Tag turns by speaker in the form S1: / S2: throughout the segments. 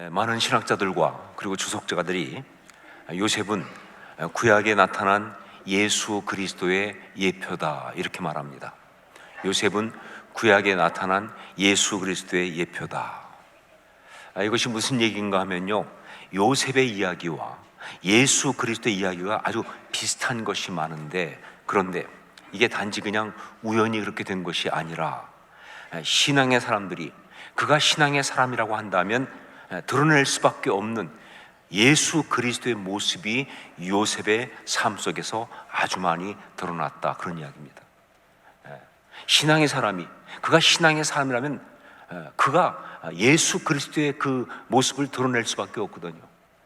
S1: 많은 신학자들과 그리고 주석자들이 요셉은 구약에 나타난 예수 그리스도의 예표다 이렇게 말합니다. 요셉은 구약에 나타난 예수 그리스도의 예표다. 이것이 무슨 얘기인가 하면요, 요셉의 이야기와 예수 그리스도의 이야기가 아주 비슷한 것이 많은데, 그런데 이게 단지 그냥 우연히 그렇게 된 것이 아니라 신앙의 사람들이, 그가 신앙의 사람이라고 한다면 드러낼 수밖에 없는 예수 그리스도의 모습이 요셉의 삶 속에서 아주 많이 드러났다, 그런 이야기입니다. 신앙의 사람이, 그가 신앙의 사람이라면 그가 예수 그리스도의 그 모습을 드러낼 수밖에 없거든요.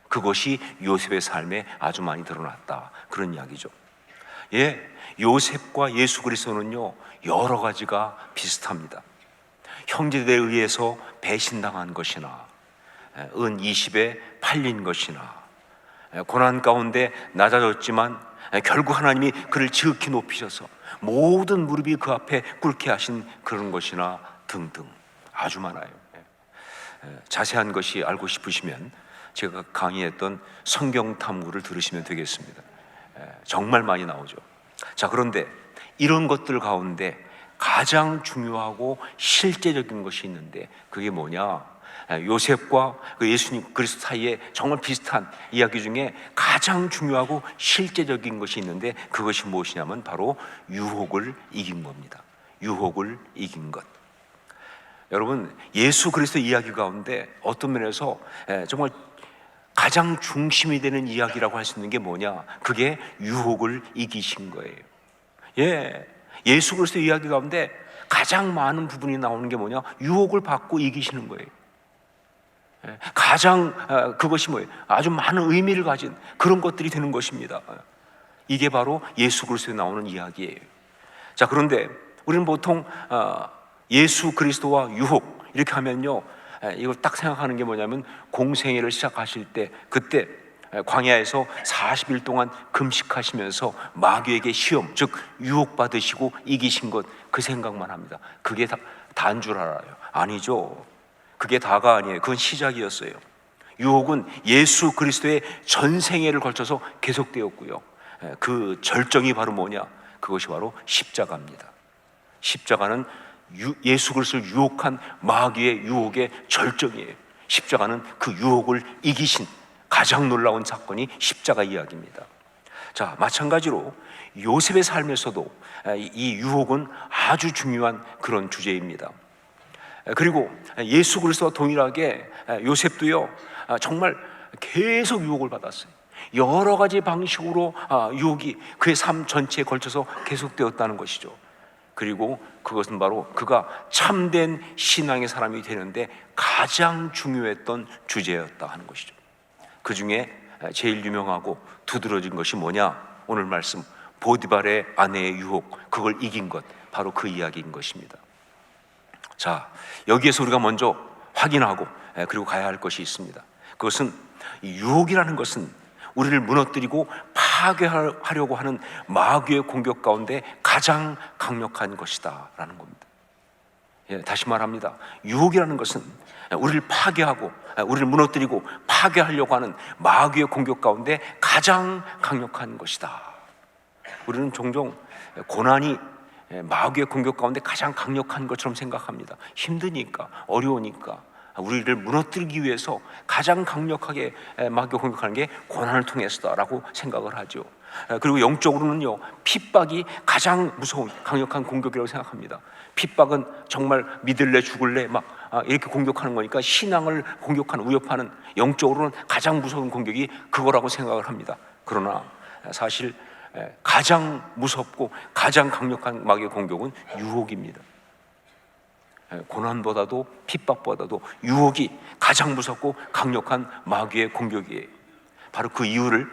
S1: 그것이 요셉의 삶에 아주 많이 드러났다, 그런 이야기죠. 요셉과 예수 그리스도는요, 여러 가지가 비슷합니다. 형제들에 의해서 배신당한 것이나 은 20에 팔린 것이나 고난 가운데 낮아졌지만 결국 하나님이 그를 지극히 높이셔서 모든 무릎이 그 앞에 꿇게 하신 그런 것이나 등등 아주 많아요. 자세한 것이 알고 싶으시면 제가 강의했던 성경 탐구를 들으시면 되겠습니다. 정말 많이 나오죠. 자, 그런데 이런 것들 가운데 가장 중요하고 실제적인 것이 있는데, 그게 뭐냐? 요셉과 그 예수님 그리스도 사이에 정말 비슷한 이야기 중에 가장 중요하고 실제적인 것이 있는데, 그것이 무엇이냐면 바로 유혹을 이긴 겁니다. 유혹을 이긴 것. 여러분, 예수 그리스도 이야기 가운데 어떤 면에서 정말 가장 중심이 되는 이야기라고 할 수 있는 게 뭐냐? 그게 유혹을 이기신 거예요. 예수 그리스도 이야기 가운데 가장 많은 부분이 나오는 게 뭐냐? 유혹을 받고 이기시는 거예요. 가장 그것이 뭐예요? 아주 많은 의미를 가진 그런 것들이 되는 것입니다. 이게 바로 예수 그리스도에 나오는 이야기예요. 자, 그런데 우리는 보통 예수 그리스도와 유혹 이렇게 하면요, 이걸 딱 생각하는 게 뭐냐면 공생애를 시작하실 때, 그때 광야에서 40일 동안 금식하시면서 마귀에게 시험, 즉 유혹받으시고 이기신 것, 그 생각만 합니다. 그게 다인 줄 알아요. 아니죠. 그게 다가 아니에요. 그건 시작이었어요. 유혹은 예수 그리스도의 전생애를 걸쳐서 계속되었고요, 그 절정이 바로 뭐냐? 그것이 바로 십자가입니다. 십자가는 예수 그리스도를 유혹한 마귀의 유혹의 절정이에요. 십자가는 그 유혹을 이기신 가장 놀라운 사건이 십자가 이야기입니다. 자, 마찬가지로 요셉의 삶에서도 이 유혹은 아주 중요한 그런 주제입니다. 그리고 예수 그리스도와 동일하게 요셉도요, 정말 계속 유혹을 받았어요. 여러 가지 방식으로 유혹이 그의 삶 전체에 걸쳐서 계속되었다는 것이죠. 그리고 그것은 바로 그가 참된 신앙의 사람이 되는데 가장 중요했던 주제였다 하는 것이죠. 그 중에 제일 유명하고 두드러진 것이 뭐냐? 오늘 말씀 보디발의 아내의 유혹, 그걸 이긴 것, 바로 그 이야기인 것입니다. 자, 여기에서 우리가 먼저 확인하고 그리고 가야 할 것이 있습니다. 그것은 유혹이라는 것은 우리를 무너뜨리고 파괴하려고 하는 마귀의 공격 가운데 가장 강력한 것이다 라는 겁니다. 다시 말합니다. 유혹이라는 것은 우리를 파괴하고 우리를 무너뜨리고 파괴하려고 하는 마귀의 공격 가운데 가장 강력한 것이다. 우리는 종종 고난이 마귀의 공격 가운데 가장 강력한 것처럼 생각합니다. 힘드니까, 어려우니까, 우리를 무너뜨리기 위해서 가장 강력하게 마귀가 공격하는 게 고난을 통해서다라고 생각을 하죠. 그리고 영적으로는요, 핍박이 가장 무서운 강력한 공격이라고 생각합니다. 핍박은 정말 믿을래 죽을래 막 이렇게 공격하는 거니까 신앙을 공격하는, 위협하는, 영적으로는 가장 무서운 공격이 그거라고 생각을 합니다. 그러나 사실 가장 무섭고 가장 강력한 마귀의 공격은 유혹입니다. 고난보다도 핍박보다도 유혹이 가장 무섭고 강력한 마귀의 공격이에요. 바로 그 이유를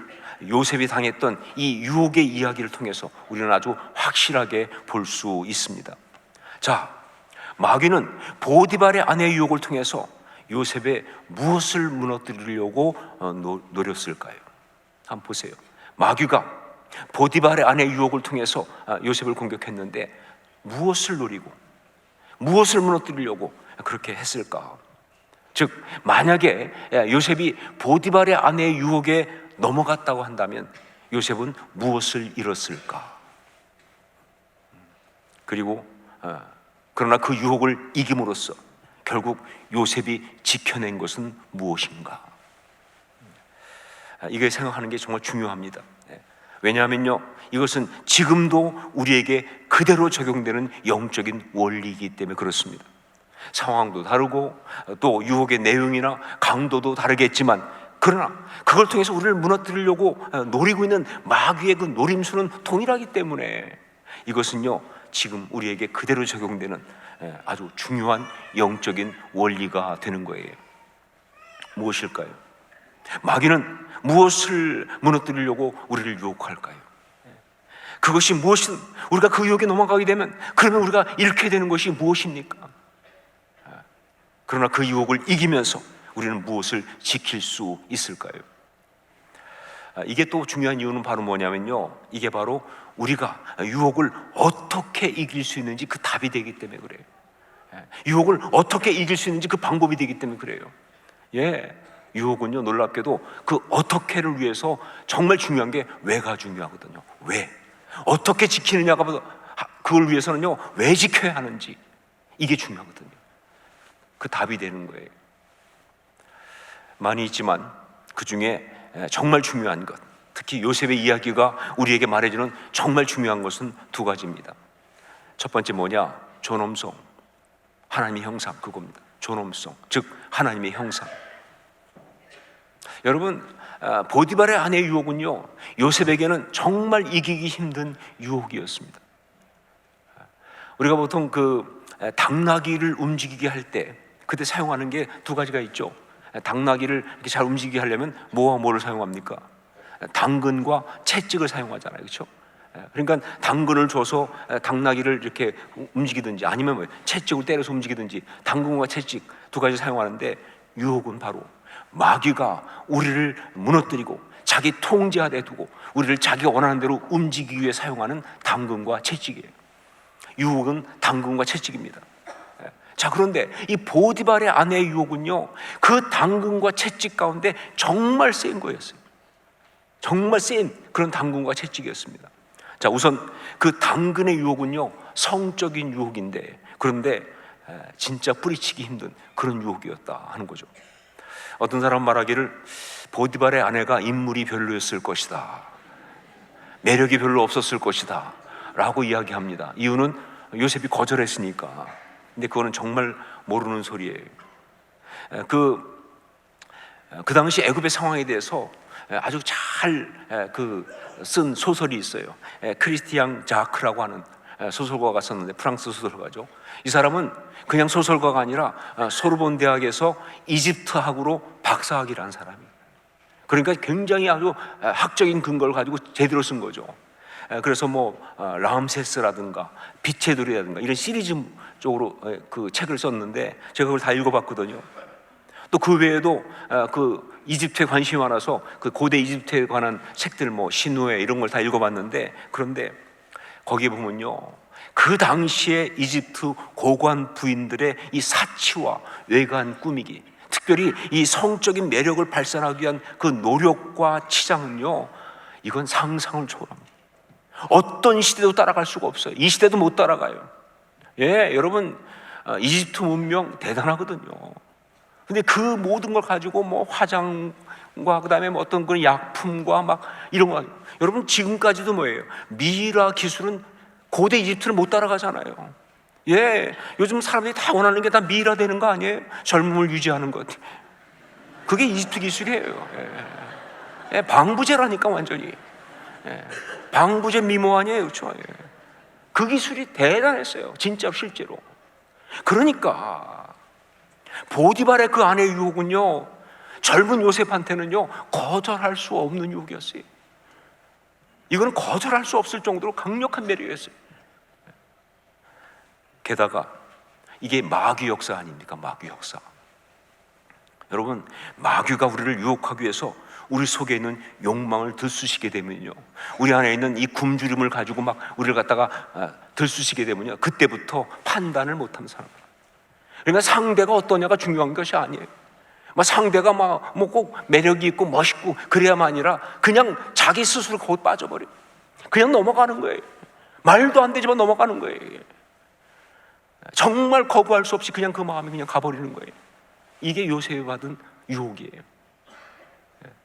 S1: 요셉이 당했던 이 유혹의 이야기를 통해서 우리는 아주 확실하게 볼 수 있습니다. 자, 마귀는 보디발의 아내의 유혹을 통해서 요셉의 무엇을 무너뜨리려고 노렸을까요? 한번 보세요. 마귀가 보디발의 아내의 유혹을 통해서 요셉을 공격했는데 무엇을 노리고 무엇을 무너뜨리려고 그렇게 했을까? 즉 만약에 요셉이 보디발의 아내의 유혹에 넘어갔다고 한다면 요셉은 무엇을 잃었을까? 그리고 그러나 그 유혹을 이김으로써 결국 요셉이 지켜낸 것은 무엇인가? 이게 생각하는 게 정말 중요합니다. 왜냐하면요, 이것은 지금도 우리에게 그대로 적용되는 영적인 원리이기 때문에 그렇습니다. 상황도 다르고 또 유혹의 내용이나 강도도 다르겠지만, 그러나 그걸 통해서 우리를 무너뜨리려고 노리고 있는 마귀의 그 노림수는 동일하기 때문에 이것은요, 지금 우리에게 그대로 적용되는 아주 중요한 영적인 원리가 되는 거예요. 무엇일까요? 마귀는 무엇을 무너뜨리려고 우리를 유혹할까요? 그것이 무엇이든 우리가 그 유혹에 넘어가게 되면 그러면 우리가 잃게 되는 것이 무엇입니까? 그러나 그 유혹을 이기면서 우리는 무엇을 지킬 수 있을까요? 이게 또 중요한 이유는 바로 뭐냐면요, 이게 바로 우리가 유혹을 어떻게 이길 수 있는지 그 답이 되기 때문에 그래요. 유혹을 어떻게 이길 수 있는지 그 방법이 되기 때문에 그래요. 유혹은요, 놀랍게도 그 어떻게를 위해서 정말 중요한 게 왜가 중요하거든요. 왜? 어떻게 지키느냐가 보다 그걸 위해서는요, 왜 지켜야 하는지 이게 중요하거든요. 그 답이 되는 거예요. 많이 있지만 그 중에 정말 중요한 것, 특히 요셉의 이야기가 우리에게 말해주는 정말 중요한 것은 두 가지입니다. 첫 번째 뭐냐? 존엄성, 하나님의 형상, 그겁니다. 존엄성, 즉 하나님의 형상. 여러분, 보디발의 아내의 유혹은요, 요셉에게는 정말 이기기 힘든 유혹이었습니다. 우리가 보통 그 당나귀를 움직이게 할 때 그때 사용하는 게 두 가지가 있죠. 당나귀를 이렇게 잘 움직이게 하려면 뭐와 뭐를 사용합니까? 당근과 채찍을 사용하잖아요, 그렇죠? 그러니까 당근을 줘서 당나귀를 이렇게 움직이든지 아니면 뭐 채찍을 때려서 움직이든지 당근과 채찍 두 가지 사용하는데, 유혹은 바로 마귀가 우리를 무너뜨리고 자기 통제하에 두고 우리를 자기가 원하는 대로 움직이기 위해 사용하는 당근과 채찍이에요. 유혹은 당근과 채찍입니다. 자, 그런데 이 보디발의 아내의 유혹은요, 그 당근과 채찍 가운데 정말 센 거였어요. 정말 센 그런 당근과 채찍이었습니다. 자, 우선 그 당근의 유혹은요, 성적인 유혹인데, 그런데 진짜 뿌리치기 힘든 그런 유혹이었다 하는 거죠. 어떤 사람 말하기를 보디발의 아내가 인물이 별로였을 것이다, 매력이 별로 없었을 것이다 라고 이야기합니다. 이유는 요셉이 거절했으니까. 근데 그거는 정말 모르는 소리예요. 그 당시 애굽의 상황에 대해서 아주 잘 쓴 소설이 있어요. 크리스티앙 자크라고 하는 소설가가 썼는데, 프랑스 소설가죠. 이 사람은 그냥 소설가가 아니라 소르본 대학에서 이집트학으로 박사학위를 한 사람이에요. 그러니까 굉장히 아주 학적인 근거를 가지고 제대로 쓴 거죠. 그래서 뭐 라암세스라든가 빛의 돌이라든가 이런 시리즈 쪽으로 그 책을 썼는데, 제가 그걸 다 읽어봤거든요. 또 그 외에도 그 이집트에 관심이 많아서 그 고대 이집트에 관한 책들, 뭐 신후에 이런 걸 다 읽어봤는데, 그런데 거기에 보면요, 그 당시에 이집트 고관 부인들의 이 사치와 외관 꾸미기, 특별히 이 성적인 매력을 발산하기 위한 그 노력과 치장은요, 이건 상상을 초월합니다. 어떤 시대도 따라갈 수가 없어요. 이 시대도 못 따라가요. 여러분, 이집트 문명 대단하거든요. 근데 그 모든 걸 가지고 뭐 화장과 그다음에 뭐 어떤 그런 약품과 막 이런 거, 여러분 지금까지도 뭐예요? 미라 기술은 고대 이집트를 못 따라가잖아요. 요즘 사람들이 다 원하는 게 다 미라 되는 거 아니에요? 젊음을 유지하는 것. 그게 이집트 기술이에요. 방부제라니까 완전히. 방부제 미모 아니에요, 그렇죠? 그 기술이 대단했어요, 진짜 실제로. 그러니까 보디발의 그 아내의 유혹은요, 젊은 요셉한테는요 거절할 수 없는 유혹이었어요. 이건 거절할 수 없을 정도로 강력한 매력이었어요. 게다가 이게 마귀 역사 아닙니까? 마귀 역사. 여러분, 마귀가 우리를 유혹하기 위해서 우리 속에 있는 욕망을 들쑤시게 되면요, 우리 안에 있는 이 굶주림을 가지고 막 우리를 갖다가 들쑤시게 되면요, 그때부터 판단을 못하는 사람. 그러니까 상대가 어떠냐가 중요한 것이 아니에요. 막 상대가 막 뭐 꼭 매력이 있고 멋있고 그래야만 아니라 그냥 자기 스스로 거기 빠져버려. 그냥 넘어가는 거예요. 말도 안 되지만 넘어가는 거예요. 정말 거부할 수 없이 그냥 그 마음이 그냥 가버리는 거예요. 이게 요셉이 받은 유혹이에요.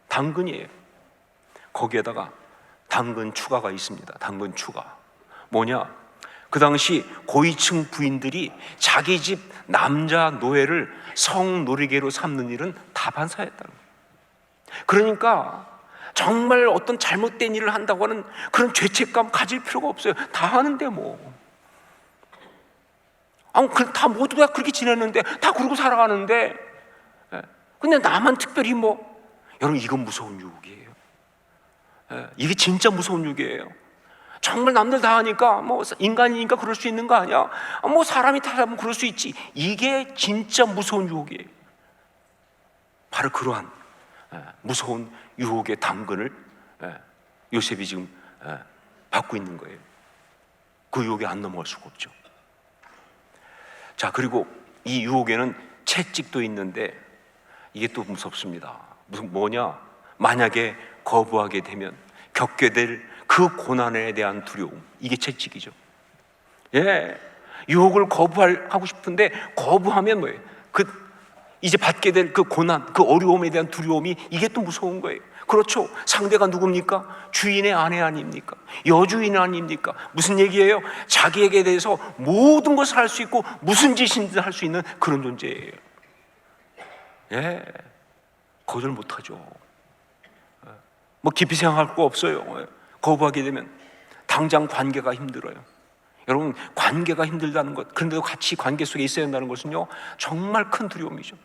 S1: 당근이에요. 거기에다가 당근 추가가 있습니다. 당근 추가. 뭐냐? 그 당시 고위층 부인들이 자기 집 남자 노예를 성놀이개로 삼는 일은 다반사였다는 거예요. 그러니까 정말 어떤 잘못된 일을 한다고 하는 그런 죄책감 가질 필요가 없어요. 다 하는데 뭐. 다 모두가 그렇게 지냈는데, 다 그러고 살아가는데, 근데 나만 특별히 뭐. 여러분, 이건 무서운 유혹이에요. 이게 진짜 무서운 유혹이에요. 정말 남들 다 하니까 뭐 인간이니까 그럴 수 있는 거 아니야? 뭐 사람이 다 하면 그럴 수 있지. 이게 진짜 무서운 유혹이에요. 바로 그러한 무서운 유혹의 당근을 요셉이 지금 받고 있는 거예요. 그 유혹에 안 넘어갈 수가 없죠. 자, 그리고 이 유혹에는 채찍도 있는데 이게 또 무섭습니다. 뭐냐? 만약에 거부하게 되면 겪게 될 그 고난에 대한 두려움, 이게 채찍이죠. 예, 유혹을 거부하고 싶은데 거부하면 뭐예요? 이제 받게 될 그 고난, 그 어려움에 대한 두려움이 이게 또 무서운 거예요. 그렇죠. 상대가 누굽니까? 주인의 아내 아닙니까? 여주인 아닙니까? 무슨 얘기예요? 자기에게 대해서 모든 것을 할 수 있고 무슨 짓이든 할 수 있는 그런 존재예요. 예, 거절 못하죠. 뭐 깊이 생각할 거 없어요. 거부하게 되면 당장 관계가 힘들어요. 여러분, 관계가 힘들다는 것, 그런데도 같이 관계 속에 있어야 한다는 것은요, 정말 큰 두려움이죠.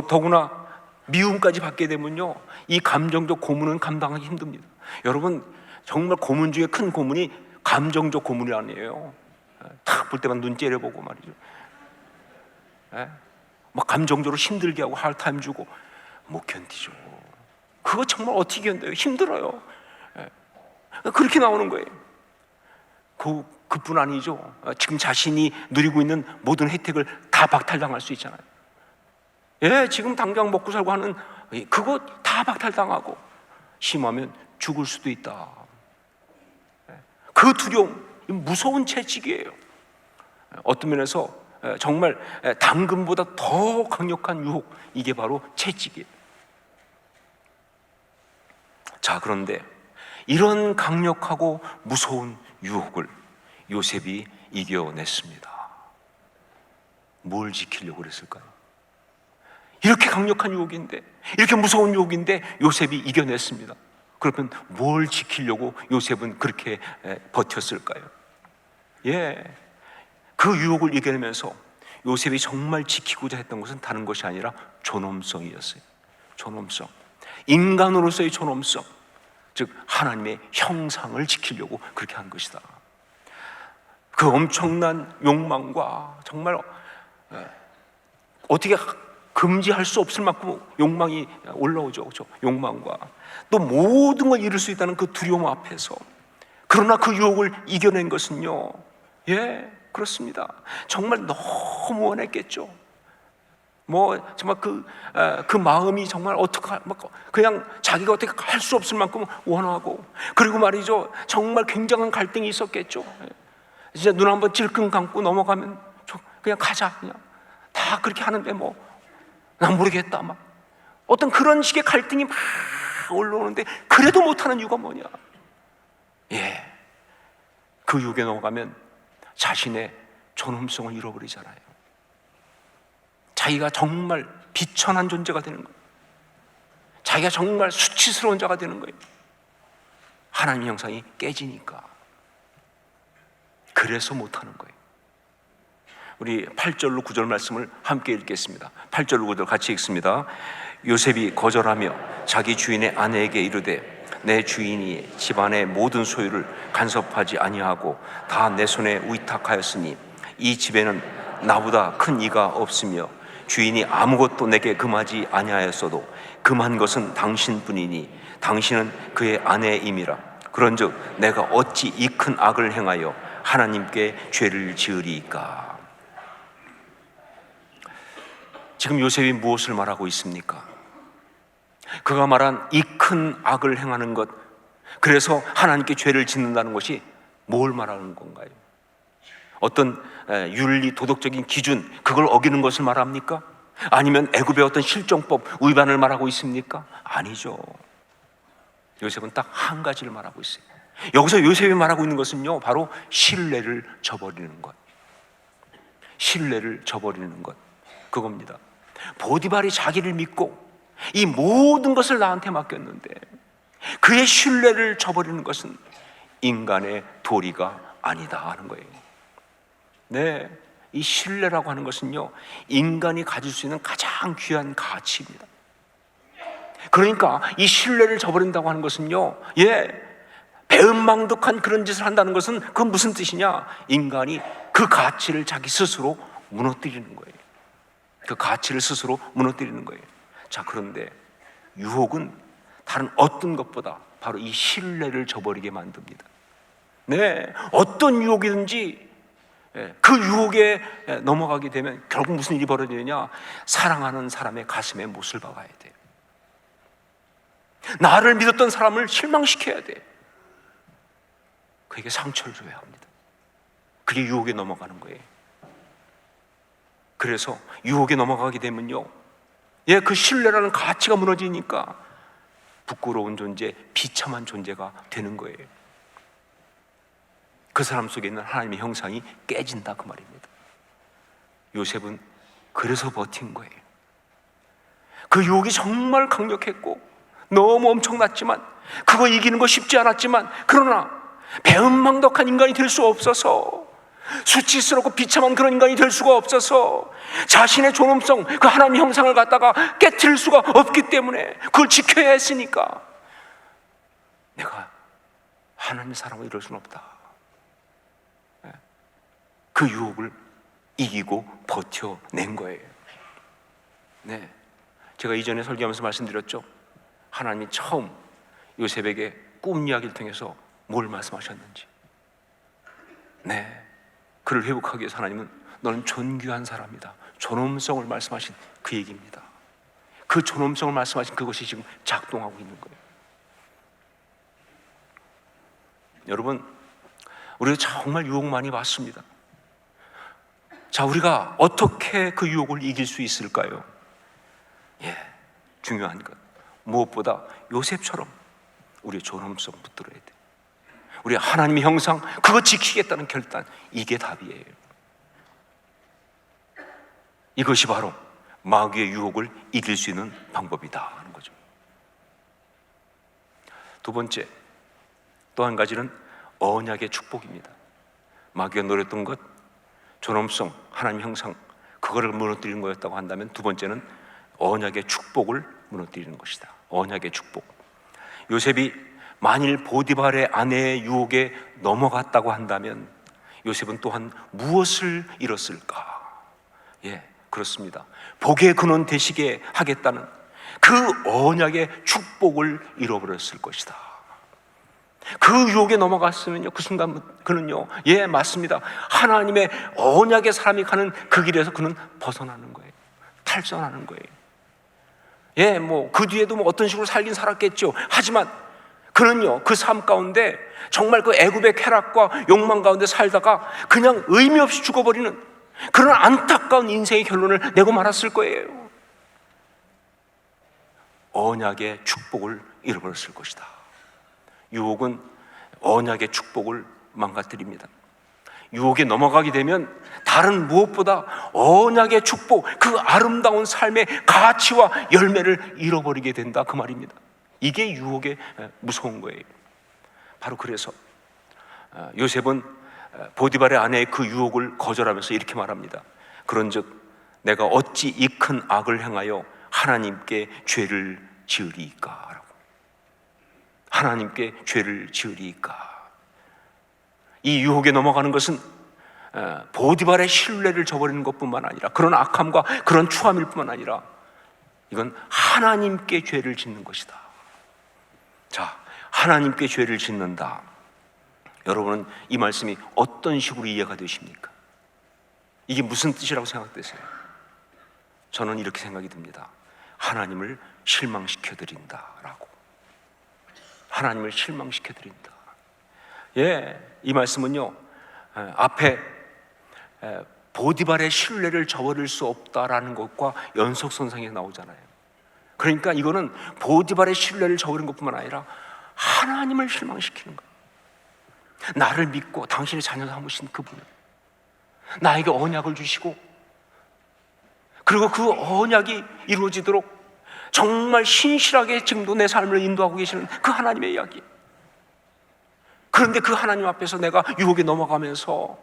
S1: 더구나 미움까지 받게 되면요, 이 감정적 고문은 감당하기 힘듭니다. 여러분, 정말 고문 중에 큰 고문이 감정적 고문이 아니에요. 탁 볼 때만 눈 째려보고 말이죠. 막 감정적으로 힘들게 하고 할타임 주고 못 견디죠. 그거 정말 어떻게 견뎌요? 힘들어요. 그렇게 나오는 거예요. 그뿐 아니죠. 지금 자신이 누리고 있는 모든 혜택을 다 박탈당할 수 있잖아요. 예, 지금 당장 먹고 살고 하는 그거 다 박탈당하고 심하면 죽을 수도 있다. 그 두려움, 무서운 채찍이에요. 어떤 면에서 정말 당근보다 더 강력한 유혹, 이게 바로 채찍이에요. 자, 그런데 이런 강력하고 무서운 유혹을 요셉이 이겨냈습니다. 뭘 지키려고 그랬을까요? 이렇게 강력한 유혹인데, 이렇게 무서운 유혹인데 요셉이 이겨냈습니다. 그러면 뭘 지키려고 요셉은 그렇게 버텼을까요? 예, 그 유혹을 이겨내면서 요셉이 정말 지키고자 했던 것은 다른 것이 아니라 존엄성이었어요. 존엄성, 인간으로서의 존엄성, 즉 하나님의 형상을 지키려고 그렇게 한 것이다. 그 엄청난 욕망과 정말 어떻게 금지할 수 없을 만큼 욕망이 올라오죠. 그렇죠? 욕망과 또 모든 걸 잃을 수 있다는 그 두려움 앞에서, 그러나 그 유혹을 이겨낸 것은요, 예, 그렇습니다. 정말 너무 원했겠죠. 뭐 정말 그 마음이 정말 어떻게 그냥 자기가 어떻게 할 수 없을 만큼 원하고, 그리고 말이죠, 정말 굉장한 갈등이 있었겠죠. 이제 눈 한번 찔끔 감고 넘어가면 그냥 가자, 그냥 다 그렇게 하는데 뭐 난 모르겠다, 막 어떤 그런 식의 갈등이 막 올라오는데 그래도 못하는 이유가 뭐냐? 예, 그 유혹에 넘어가면 자신의 존엄성을 잃어버리잖아요. 자기가 정말 비천한 존재가 되는 거예요. 자기가 정말 수치스러운 자가 되는 거예요. 하나님의 형상이 깨지니까. 그래서 못하는 거예요. 우리 8절로 9절 말씀을 함께 읽겠습니다. 8절로 9절 같이 읽습니다. 요셉이 거절하며 자기 주인의 아내에게 이르되 내 주인이 집안의 모든 소유를 간섭하지 아니하고 다 내 손에 위탁하였으니 이 집에는 나보다 큰 이가 없으며 주인이 아무것도 내게 금하지 아니하였어도 금한 것은 당신뿐이니 당신은 그의 아내임이라. 그런즉 내가 어찌 이 큰 악을 행하여 하나님께 죄를 지으리이까. 지금 요셉이 무엇을 말하고 있습니까? 그가 말한 이 큰 악을 행하는 것, 그래서 하나님께 죄를 짓는다는 것이 뭘 말하는 건가요? 어떤 윤리 도덕적인 기준, 그걸 어기는 것을 말합니까? 아니면 애굽의 어떤 실정법 위반을 말하고 있습니까? 아니죠. 요셉은 딱 한 가지를 말하고 있어요. 여기서 요셉이 말하고 있는 것은요, 바로 신뢰를 저버리는 것. 신뢰를 저버리는 것, 그겁니다. 보디발이 자기를 믿고 이 모든 것을 나한테 맡겼는데 그의 신뢰를 저버리는 것은 인간의 도리가 아니다 하는 거예요. 네, 이 신뢰라고 하는 것은요, 인간이 가질 수 있는 가장 귀한 가치입니다. 그러니까 이 신뢰를 저버린다고 하는 것은요, 배은망덕한 그런 짓을 한다는 것은 그건 무슨 뜻이냐? 인간이 그 가치를 자기 스스로 무너뜨리는 거예요. 그 가치를 스스로 무너뜨리는 거예요. 자, 그런데 유혹은 다른 어떤 것보다 바로 이 신뢰를 저버리게 만듭니다. 네, 어떤 유혹이든지 그 유혹에 넘어가게 되면 결국 무슨 일이 벌어지느냐? 사랑하는 사람의 가슴에 못을 박아야 돼요. 나를 믿었던 사람을 실망시켜야 돼. 그에게 상처를 줘야 합니다. 그게 유혹에 넘어가는 거예요. 그래서 유혹에 넘어가게 되면요, 그 신뢰라는 가치가 무너지니까 부끄러운 존재, 비참한 존재가 되는 거예요. 그 사람 속에 있는 하나님의 형상이 깨진다, 그 말입니다. 요셉은 그래서 버틴 거예요. 그 유혹이 정말 강력했고 너무 엄청났지만, 그거 이기는 거 쉽지 않았지만, 그러나 배은망덕한 인간이 될 수 없어서, 수치스럽고 비참한 그런 인간이 될 수가 없어서, 자신의 존엄성, 그 하나님의 형상을 갖다가 깨트릴 수가 없기 때문에 그걸 지켜야 했으니까, 내가 하나님의 사람을 이룰 수는 없다. 그 유혹을 이기고 버텨낸 거예요. 네, 제가 이전에 설교하면서 말씀드렸죠. 하나님이 처음 요셉에게 꿈 이야기를 통해서 뭘 말씀하셨는지. 네, 그를 회복하기 위해서 하나님은 너는 존귀한 사람이다, 존엄성을 말씀하신 그 얘기입니다. 그 존엄성을 말씀하신 그것이 지금 작동하고 있는 거예요. 여러분, 우리가 정말 유혹 많이 받습니다. 자, 우리가 어떻게 그 유혹을 이길 수 있을까요? 중요한 것, 무엇보다 요셉처럼 우리의 존엄성 붙들어야 돼. 우리 하나님의 형상, 그거 지키겠다는 결단, 이게 답이에요. 이것이 바로 마귀의 유혹을 이길 수 있는 방법이다 하는 거죠. 두 번째, 또 한 가지는 언약의 축복입니다. 마귀가 노렸던 것, 존엄성, 하나님 형상, 그거를 무너뜨리는 거였다고 한다면, 두 번째는 언약의 축복을 무너뜨리는 것이다. 언약의 축복. 요셉이 만일 보디발의 아내의 유혹에 넘어갔다고 한다면 요셉은 또한 무엇을 잃었을까? 그렇습니다. 복의 근원 되시게 하겠다는 그 언약의 축복을 잃어버렸을 것이다. 그 유혹에 넘어갔으면요, 그 순간 그는요, 맞습니다, 하나님의 언약의 사람이 가는 그 길에서 그는 벗어나는 거예요. 탈선하는 거예요. 그 뒤에도 어떤 식으로 살긴 살았겠죠. 하지만 그는요, 그 삶 가운데 정말 그 애굽의 쾌락과 욕망 가운데 살다가 그냥 의미 없이 죽어버리는 그런 안타까운 인생의 결론을 내고 말았을 거예요. 언약의 축복을 잃어버렸을 것이다. 유혹은 언약의 축복을 망가뜨립니다. 유혹에 넘어가게 되면 다른 무엇보다 언약의 축복, 그 아름다운 삶의 가치와 열매를 잃어버리게 된다, 그 말입니다. 이게 유혹의 무서운 거예요. 바로 그래서 요셉은 보디발의 아내의 그 유혹을 거절하면서 이렇게 말합니다. 그런즉 내가 어찌 이 큰 악을 행하여 하나님께 죄를 지으리이까? 라고. 하나님께 죄를 지으리이까? 이 유혹에 넘어가는 것은 보디발의 신뢰를 저버리는 것뿐만 아니라, 그런 악함과 그런 추함일 뿐만 아니라, 이건 하나님께 죄를 짓는 것이다. 자, 하나님께 죄를 짓는다. 여러분은 이 말씀이 어떤 식으로 이해가 되십니까? 이게 무슨 뜻이라고 생각되세요? 저는 이렇게 생각이 듭니다. 하나님을 실망시켜드린다라고. 하나님을 실망시켜드린다. 예, 이 말씀은요, 앞에 보디발의 신뢰를 저버릴 수 없다라는 것과 연속선상에 나오잖아요. 그러니까 이거는 보디발의 신뢰를 저버린 것뿐만 아니라 하나님을 실망시키는 거예요. 나를 믿고 당신의 자녀 삼으신 그분을, 나에게 언약을 주시고, 그리고 그 언약이 이루어지도록 정말 신실하게 지금도 내 삶을 인도하고 계시는 그 하나님의 이야기. 그런데 그 하나님 앞에서 내가 유혹에 넘어가면서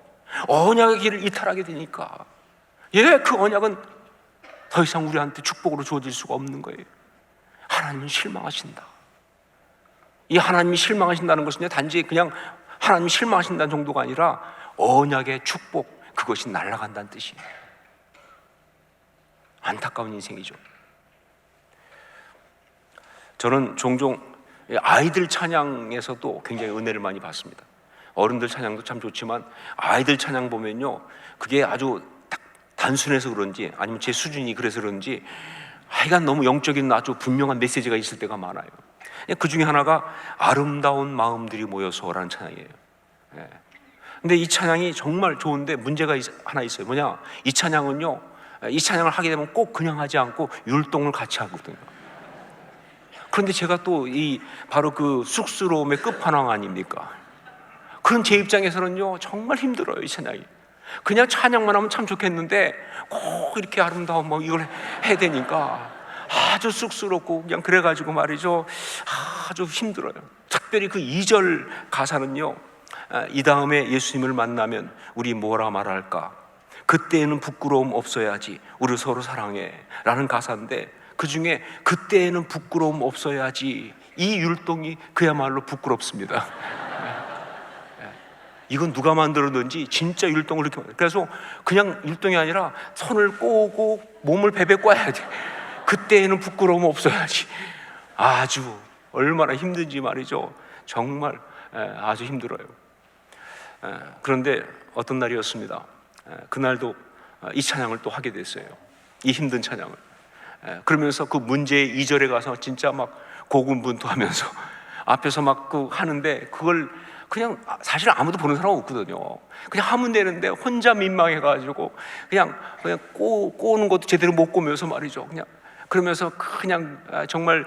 S1: 언약의 길을 이탈하게 되니까, 그 언약은 더 이상 우리한테 축복으로 주어질 수가 없는 거예요. 하나님은 실망하신다. 이 하나님이 실망하신다는 것은 단지 그냥 하나님이 실망하신다는 정도가 아니라 언약의 축복, 그것이 날아간다는 뜻이에요. 안타까운 인생이죠. 저는 종종 아이들 찬양에서도 굉장히 은혜를 많이 받습니다. 어른들 찬양도 참 좋지만 아이들 찬양 보면요, 그게 아주 단순해서 그런지 아니면 제 수준이 그래서 그런지 하여간 너무 영적인 아주 분명한 메시지가 있을 때가 많아요. 그 중에 하나가 아름다운 마음들이 모여서라는 찬양이에요. 근데 이 찬양이 정말 좋은데 문제가 하나 있어요. 뭐냐? 이 찬양은요, 이 찬양을 하게 되면 꼭 그냥 하지 않고 율동을 같이 하거든요. 그런데 제가 또 바로 그 쑥스러움의 끝판왕 아닙니까? 그런 제 입장에서는요, 정말 힘들어요, 이 찬양이. 그냥 찬양만 하면 참 좋겠는데 꼭 이렇게 아름다운 이걸 해야 되니까 아주 쑥스럽고 그냥 그래가지고 말이죠, 아주 힘들어요. 특별히 그 2절 가사는요, 이 다음에 예수님을 만나면 우리 뭐라 말할까? 그때에는 부끄러움 없어야지, 우리 서로 사랑해 라는 가사인데, 그 중에 그때에는 부끄러움 없어야지, 이 율동이 그야말로 부끄럽습니다. 이건 누가 만들었는지 진짜 율동을 이렇게 만들어요. 그래서 그냥 율동이 아니라 손을 꼬고 몸을 베베 꽈야 돼. 그때에는 부끄러움 없어야지. 아주 얼마나 힘든지 말이죠. 정말 아주 힘들어요. 그런데 어떤 날이었습니다. 그날도 이 찬양을 또 하게 됐어요. 이 힘든 찬양을. 그러면서 그 문제의 2절에 가서 진짜 막 고군분투하면서 앞에서 막 하는데, 그걸 그냥 사실 아무도 보는 사람 없거든요. 그냥 하면 되는데 혼자 민망해가지고 그냥 꼬는 것도 제대로 못 꼬면서 말이죠. 그냥 그러면서 그냥 정말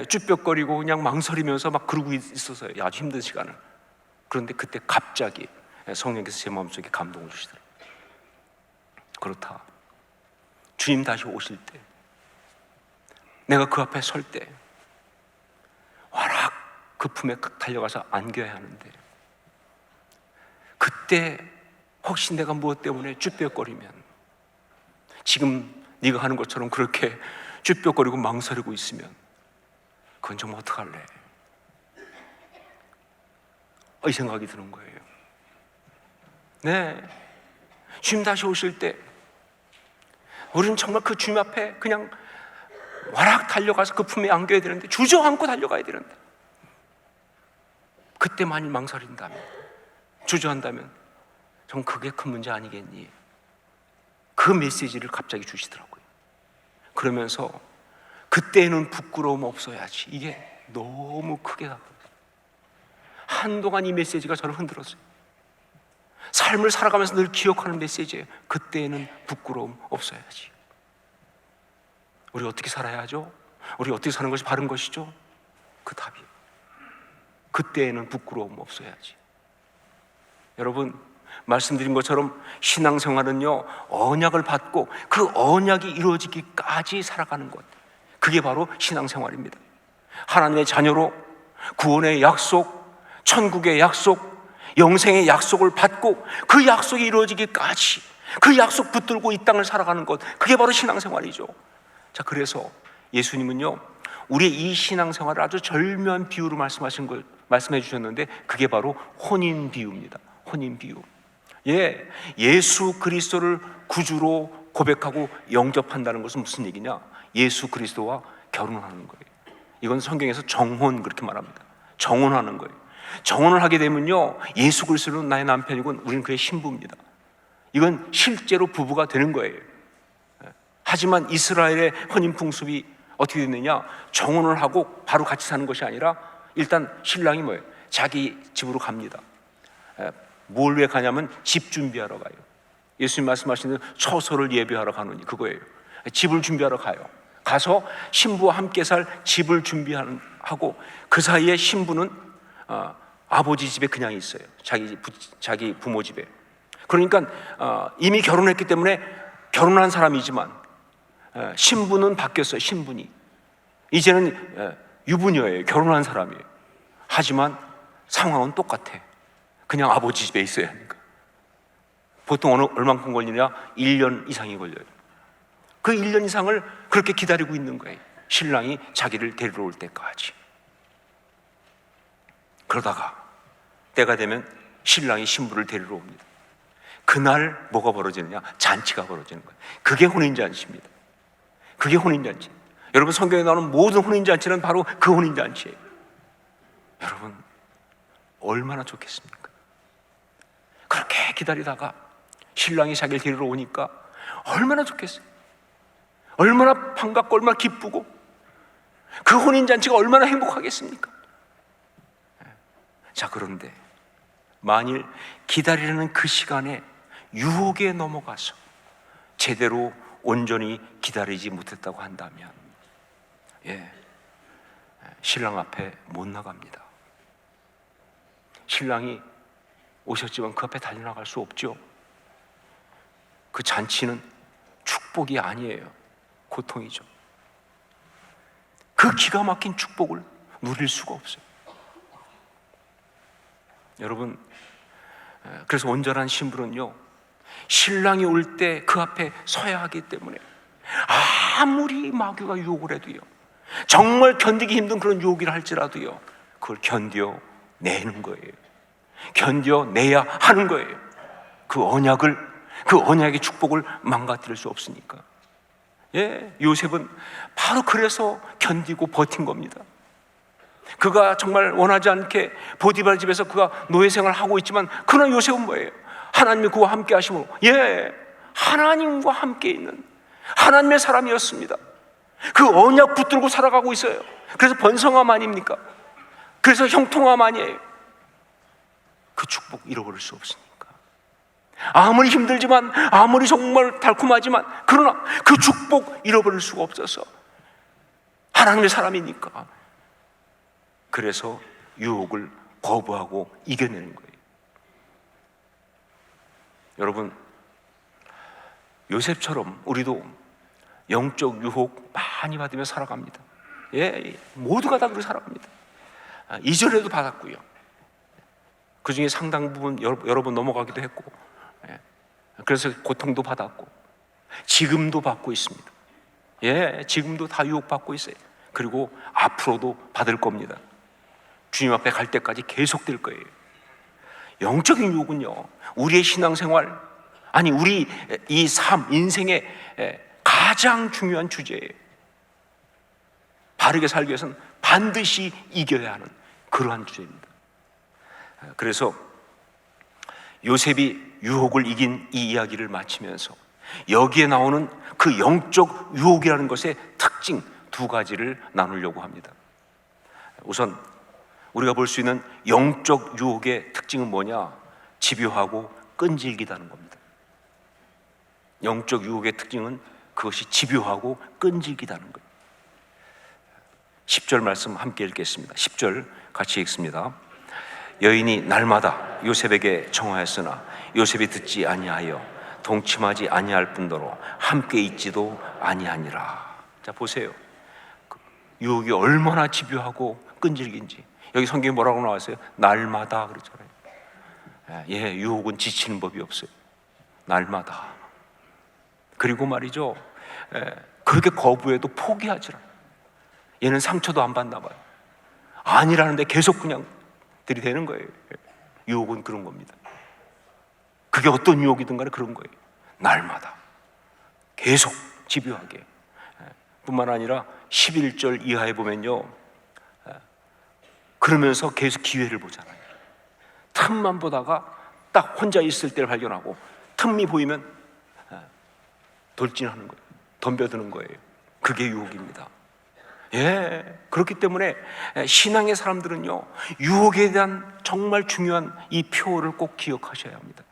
S1: 쭈뼛거리고 그냥 망설이면서 막 그러고 있었어요. 아주 힘든 시간을. 그런데 그때 갑자기 성령께서 제 마음속에 감동을 주시더라고요. 그렇다. 주님 다시 오실 때, 내가 그 앞에 설 때 와락 그 품에 달려가서 안겨야 하는데, 그때 혹시 내가 무엇 때문에 쭈뼛거리면, 지금 네가 하는 것처럼 그렇게 쭈뼛거리고 망설이고 있으면 그건 정말 어떡할래? 이 생각이 드는 거예요. 네, 주님 다시 오실 때 우리는 정말 그 주님 앞에 그냥 와락 달려가서 그 품에 안겨야 되는데, 주저앉고 달려가야 되는데, 그때 만일 망설인다면, 주저한다면 전 그게 큰 문제 아니겠니? 그 메시지를 갑자기 주시더라고요. 그러면서 그때는 부끄러움 없어야지, 이게 너무 크게 다가왔어요. 한동안 이 메시지가 저를 흔들었어요. 삶을 살아가면서 늘 기억하는 메시지예요. 그때는 부끄러움 없어야지. 우리 어떻게 살아야 하죠? 우리 어떻게 사는 것이 바른 것이죠? 그 답이에요. 그때에는 부끄러움 없어야지. 여러분, 말씀드린 것처럼 신앙생활은요, 언약을 받고 그 언약이 이루어지기까지 살아가는 것, 그게 바로 신앙생활입니다. 하나님의 자녀로 구원의 약속, 천국의 약속, 영생의 약속을 받고 그 약속이 이루어지기까지 그 약속 붙들고 이 땅을 살아가는 것, 그게 바로 신앙생활이죠. 자, 그래서 예수님은요, 우리의 이 신앙생활을 아주 절묘한 비유로 말씀해 주셨는데, 그게 바로 혼인 비유입니다. 혼인 비유. 예수 그리스도를 구주로 고백하고 영접한다는 것은 무슨 얘기냐? 예수 그리스도와 결혼하는 거예요. 이건 성경에서 정혼 그렇게 말합니다. 정혼하는 거예요. 정혼을 하게 되면요, 예수 그리스도는 나의 남편이고 우리는 그의 신부입니다. 이건 실제로 부부가 되는 거예요. 하지만 이스라엘의 혼인 풍습이 어떻게 됐느냐? 정혼을 하고 바로 같이 사는 것이 아니라 일단 신랑이 뭐예요? 자기 집으로 갑니다. 뭘 왜 가냐면 집 준비하러 가요. 예수님 말씀하시는 처소를 예비하러 가느니 그거예요. 집을 준비하러 가요. 가서 신부와 함께 살 집을 준비하고 그 사이에 신부는 아버지 집에 그냥 있어요. 자기 부모 집에. 그러니까 이미 결혼했기 때문에 결혼한 사람이지만 신부는 바뀌었어요. 신분이 이제는 유부녀예요. 결혼한 사람이에요. 하지만 상황은 똑같아. 그냥 아버지 집에 있어야 하니까. 보통 얼만큼 걸리냐? 1년 이상이 걸려요. 그 1년 이상을 그렇게 기다리고 있는 거예요. 신랑이 자기를 데리러 올 때까지. 그러다가 때가 되면 신랑이 신부를 데리러 옵니다. 그날 뭐가 벌어지느냐? 잔치가 벌어지는 거예요. 그게 혼인잔치입니다. 그게 혼인잔치. 여러분, 성경에 나오는 모든 혼인잔치는 바로 그 혼인잔치예요. 여러분, 얼마나 좋겠습니까? 그렇게 기다리다가 신랑이 자기를 데리러 오니까 얼마나 좋겠어요. 얼마나 반갑고 얼마나 기쁘고 그 혼인잔치가 얼마나 행복하겠습니까? 자, 그런데 만일 기다리는 그 시간에 유혹에 넘어가서 제대로 온전히 기다리지 못했다고 한다면 신랑 앞에 못 나갑니다. 신랑이 오셨지만 그 앞에 달려나갈 수 없죠. 그 잔치는 축복이 아니에요. 고통이죠. 그 기가 막힌 축복을 누릴 수가 없어요. 여러분, 그래서 온전한 신부는요, 신랑이 올 때 그 앞에 서야 하기 때문에 아무리 마귀가 유혹을 해도요, 정말 견디기 힘든 그런 유혹이라 할지라도요, 그걸 견뎌내는 거예요. 견뎌내야 하는 거예요. 그 언약의 축복을 망가뜨릴 수 없으니까. 요셉은 바로 그래서 견디고 버틴 겁니다. 그가 정말 원하지 않게 보디발 집에서 그가 노예 생활을 하고 있지만, 그러나 요셉은 뭐예요? 하나님이 그와 함께 하심으로, 하나님과 함께 있는 하나님의 사람이었습니다. 그 언약 붙들고 살아가고 있어요. 그래서 번성함 아닙니까? 그래서 형통함 아니에요. 그 축복 잃어버릴 수 없으니까. 아무리 힘들지만, 아무리 정말 달콤하지만, 그러나 그 축복 잃어버릴 수가 없어서 하나님의 사람이니까. 그래서 유혹을 거부하고 이겨내는 거예요. 여러분, 요셉처럼 우리도 영적 유혹 많이 받으며 살아갑니다. 모두가 다 그렇게 살아갑니다. 이전에도 받았고요. 그 중에 상당 부분 여러 번 넘어가기도 했고, 그래서 고통도 받았고, 지금도 받고 있습니다. 지금도 다 유혹받고 있어요. 그리고 앞으로도 받을 겁니다. 주님 앞에 갈 때까지 계속될 거예요. 영적인 유혹은요, 우리의 신앙생활, 아니 우리 이 삶, 인생의 가장 중요한 주제예요. 바르게 살기 위해서는 반드시 이겨야 하는 그러한 주제입니다. 그래서 요셉이 유혹을 이긴 이 이야기를 마치면서 여기에 나오는 그 영적 유혹이라는 것의 특징 두 가지를 나누려고 합니다. 우선 우리가 볼 수 있는 영적 유혹의 특징은 뭐냐? 집요하고 끈질기다는 겁니다. 영적 유혹의 특징은 그것이 집요하고 끈질기다는 거예요. 10절 말씀 함께 읽겠습니다. 10절 같이 읽습니다. 여인이 날마다 요셉에게 청하였으나 요셉이 듣지 아니하여 동침하지 아니할 뿐더러 함께 있지도 아니하니라. 자, 보세요. 유혹이 얼마나 집요하고 끈질긴지. 여기 성경에 뭐라고 나왔어요? 날마다 그렇잖아요. 유혹은 지치는 법이 없어요. 날마다. 그리고 말이죠, 그렇게 거부해도 포기하지 않아요. 얘는 상처도 안 받나 봐요. 아니라는데 계속 그냥 들이대는 거예요. 유혹은 그런 겁니다. 그게 어떤 유혹이든 간에 그런 거예요. 날마다 계속 집요하게. 뿐만 아니라 11절 이하에 보면요, 그러면서 계속 기회를 보잖아요. 틈만 보다가 딱 혼자 있을 때를 발견하고 틈이 보이면 돌진하는 거예요. 덤벼드는 거예요. 그게 유혹입니다. 그렇기 때문에 신앙의 사람들은요, 유혹에 대한 정말 중요한 이 표어를 꼭 기억하셔야 합니다.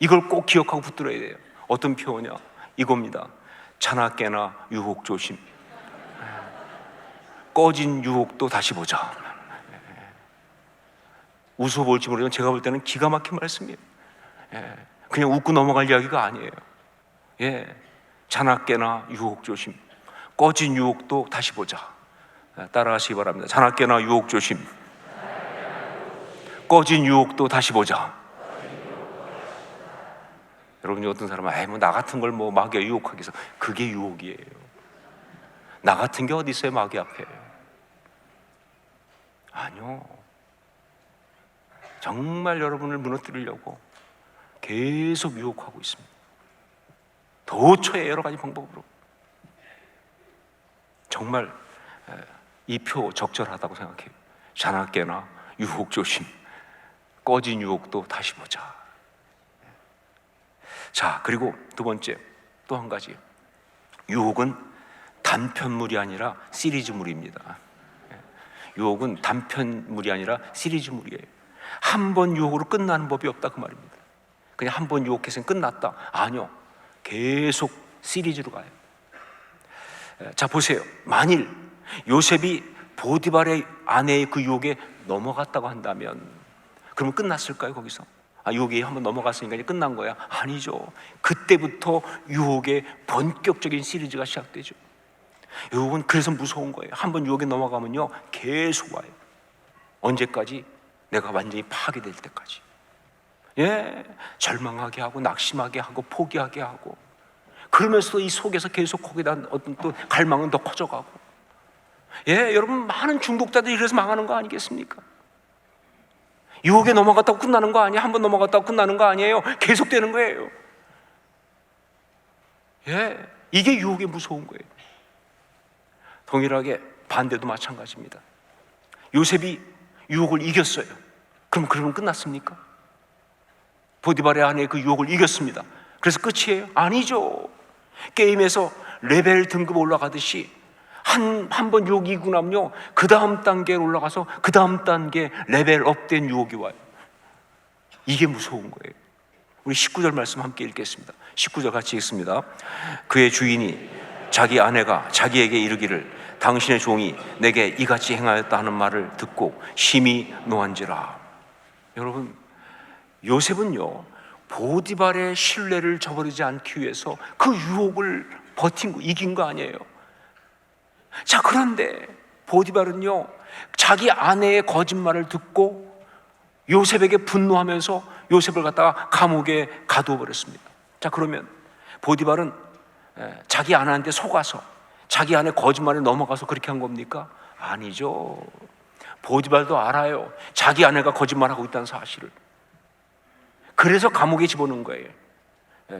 S1: 이걸 꼭 기억하고 붙들어야 돼요. 어떤 표어냐? 이겁니다. 자나 깨나 유혹 조심. 꺼진 유혹도 다시 보자. 웃어볼지 모르지만 제가 볼 때는 기가 막힌 말씀이에요. 그냥 웃고 넘어갈 이야기가 아니에요. 자나 깨나 유혹 조심. 꺼진 유혹도 다시 보자. 따라하시기 바랍니다. 자나 깨나 유혹 조심. 꺼진 유혹도 다시 보자. 여러분이 어떤 사람은 뭐 나 같은 걸 뭐 마귀가 유혹하기 위해서, 그게 유혹이에요. 나 같은 게 어디 있어요, 마귀 앞에. 아니요. 정말 여러분을 무너뜨리려고 계속 유혹하고 있습니다. 도처에 여러 가지 방법으로. 정말 이 표 적절하다고 생각해요. 자나 깨나 유혹 조심. 꺼진 유혹도 다시 보자. 자, 그리고 두 번째, 또 한 가지. 유혹은 단편물이 아니라 시리즈물입니다. 유혹은 단편물이 아니라 시리즈물이에요. 한 번 유혹으로 끝나는 법이 없다, 그 말입니다. 그냥 한 번 유혹해서 끝났다. 아니요. 계속 시리즈로 가요. 자, 보세요. 만일 요셉이 보디발의 아내의 그 유혹에 넘어갔다고 한다면, 그러면 끝났을까요, 거기서? 유혹이 한번 넘어갔으니까 이제 끝난 거야? 아니죠. 그때부터 유혹의 본격적인 시리즈가 시작되죠. 유혹은 그래서 무서운 거예요. 한번 유혹에 넘어가면요, 계속 와요. 언제까지? 내가 완전히 파괴될 때까지. 절망하게 하고 낙심하게 하고 포기하게 하고, 그러면서도 이 속에서 계속 거기에 대한 어떤 또 갈망은 더 커져가고. 여러분, 많은 중독자들이 그래서 망하는 거 아니겠습니까? 유혹에 넘어갔다고 끝나는 거 아니에요. 한번 넘어갔다고 끝나는 거 아니에요. 계속되는 거예요. 이게 유혹의 무서운 거예요. 동일하게 반대도 마찬가지입니다. 요셉이 유혹을 이겼어요. 그러면 끝났습니까? 보디발의 아내의 그 유혹을 이겼습니다. 그래서 끝이에요? 아니죠. 게임에서 레벨 등급 올라가듯이 한 번 유혹이 이기고 나면요, 그 다음 단계로 올라가서 그 다음 단계 레벨업된 유혹이 와요. 이게 무서운 거예요. 우리 19절 말씀 함께 읽겠습니다. 19절 같이 읽습니다. 그의 주인이 자기 아내가 자기에게 이르기를 당신의 종이 내게 이같이 행하였다 하는 말을 듣고 심히 노한지라. 여러분, 요셉은요, 보디발의 신뢰를 저버리지 않기 위해서 그 유혹을 버틴 거, 이긴 거 아니에요. 자, 그런데 보디발은요, 자기 아내의 거짓말을 듣고 요셉에게 분노하면서 요셉을 갖다가 감옥에 가두어 버렸습니다. 자, 그러면 보디발은 자기 아내한테 속아서 자기 아내 거짓말에 넘어가서 그렇게 한 겁니까? 아니죠. 보디발도 알아요. 자기 아내가 거짓말하고 있다는 사실을. 그래서 감옥에 집어넣은 거예요.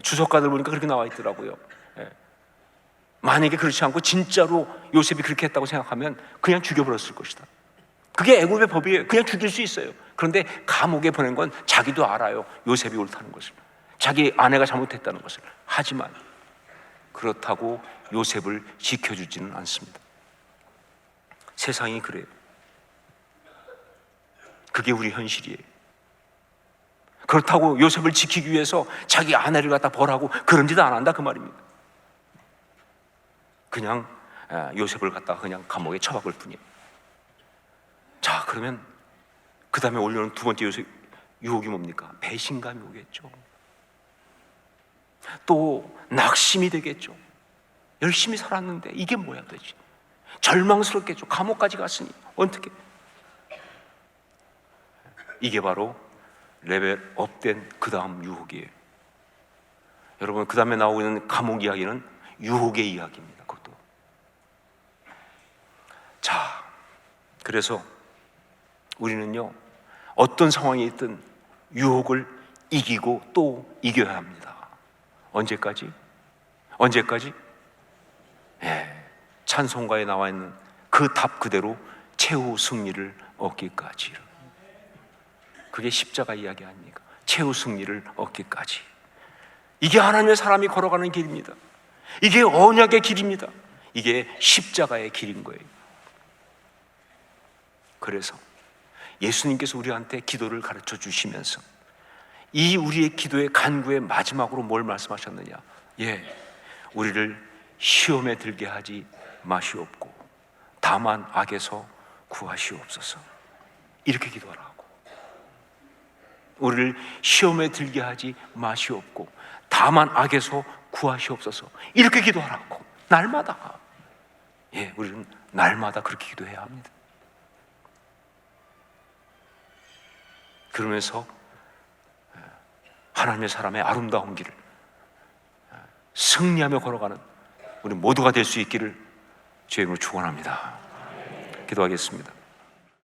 S1: 주석가들 보니까 그렇게 나와 있더라고요. 만약에 그렇지 않고 진짜로 요셉이 그렇게 했다고 생각하면 그냥 죽여버렸을 것이다. 그게 애굽의 법이에요. 그냥 죽일 수 있어요. 그런데 감옥에 보낸 건 자기도 알아요. 요셉이 옳다는 것을, 자기 아내가 잘못했다는 것을. 하지만 그렇다고 요셉을 지켜주지는 않습니다. 세상이 그래요. 그게 우리 현실이에요. 그렇다고 요셉을 지키기 위해서 자기 아내를 갖다 벌하고 그런 짓 안 한다, 그 말입니다. 그냥 요셉을 갖다가 그냥 감옥에 처박을 뿐이에요. 자, 그러면 그 다음에 올려놓은 두 번째 요셉 유혹이 뭡니까? 배신감이 오겠죠. 또 낙심이 되겠죠. 열심히 살았는데 이게 뭐야 도대체. 절망스럽겠죠. 감옥까지 갔으니 어떻게. 이게 바로 레벨업된 그 다음 유혹이에요. 여러분, 그 다음에 나오고 있는 감옥 이야기는 유혹의 이야기입니다. 그것도. 자, 그래서 우리는요, 어떤 상황이 있든 유혹을 이기고 또 이겨야 합니다. 언제까지? 언제까지? 찬송가에 나와 있는 그 답 그대로 최후 승리를 얻기까지. 그게 십자가 이야기 아닙니까? 최후 승리를 얻기까지. 이게 하나님의 사람이 걸어가는 길입니다. 이게 언약의 길입니다. 이게 십자가의 길인 거예요. 그래서 예수님께서 우리한테 기도를 가르쳐 주시면서 이 우리의 기도의 간구의 마지막으로 뭘 말씀하셨느냐? 우리를 시험에 들게 하지 마시옵고 다만 악에서 구하시옵소서. 이렇게 기도하라고. 우리를 시험에 들게 하지 마시옵고 다만 악에서 구하시옵소서. 이렇게 기도하라고. 날마다. 우리는 날마다 그렇게 기도해야 합니다. 그러면서 하나님의 사람의 아름다운 길을 승리하며 걸어가는 우리 모두가 될 수 있기를 주의 이름으로 축원합니다. 기도하겠습니다.